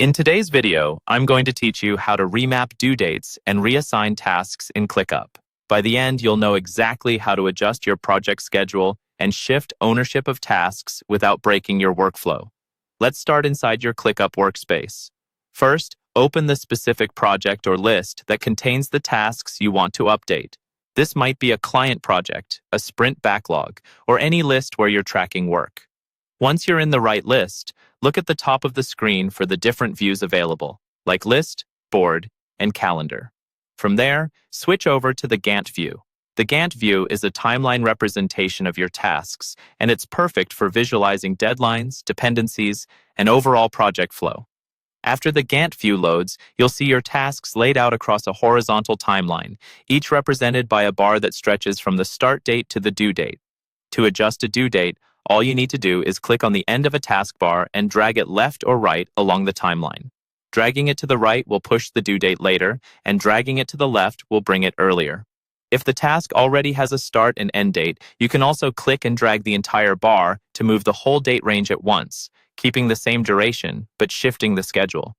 In today's video, I'm going to teach you how to remap due dates and reassign tasks in ClickUp. By the end, you'll know exactly how to adjust your project schedule and shift ownership of tasks without breaking your workflow. Let's start inside your ClickUp workspace. First, open the specific project or list that contains the tasks you want to update. This might be a client project, a sprint backlog, or any list where you're tracking work. Once you're in the right list, look at the top of the screen for the different views available, like List, Board, and Calendar. From there, switch over to the Gantt view. The Gantt view is a timeline representation of your tasks, and it's perfect for visualizing deadlines, dependencies, and overall project flow. After the Gantt view loads, you'll see your tasks laid out across a horizontal timeline, each represented by a bar that stretches from the start date to the due date. To adjust a due date, all you need to do is click on the end of a taskbar and drag it left or right along the timeline. Dragging it to the right will push the due date later, and dragging it to the left will bring it earlier. If the task already has a start and end date, you can also click and drag the entire bar to move the whole date range at once, keeping the same duration, but shifting the schedule.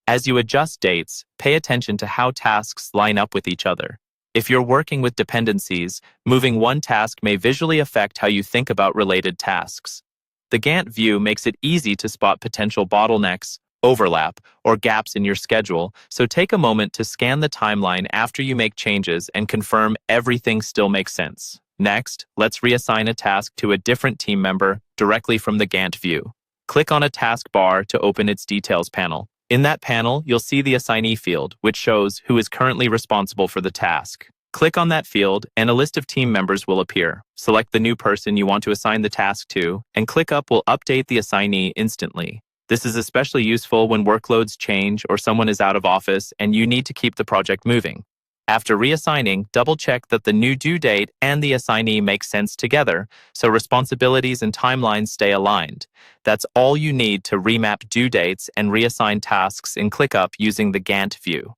As you adjust dates, pay attention to how tasks line up with each other. If you're working with dependencies, moving one task may visually affect how you think about related tasks. The Gantt view makes it easy to spot potential bottlenecks, overlap, or gaps in your schedule, so take a moment to scan the timeline after you make changes and confirm everything still makes sense. Next, let's reassign a task to a different team member directly from the Gantt view. Click on a taskbar to open its details panel. In that panel, you'll see the assignee field, which shows who is currently responsible for the task. Click on that field, and a list of team members will appear. Select the new person you want to assign the task to, and ClickUp will update the assignee instantly. This is especially useful when workloads change or someone is out of office and you need to keep the project moving. After reassigning, double-check that the new due date and the assignee make sense together, so responsibilities and timelines stay aligned. That's all you need to remap due dates and reassign tasks in ClickUp using the Gantt view.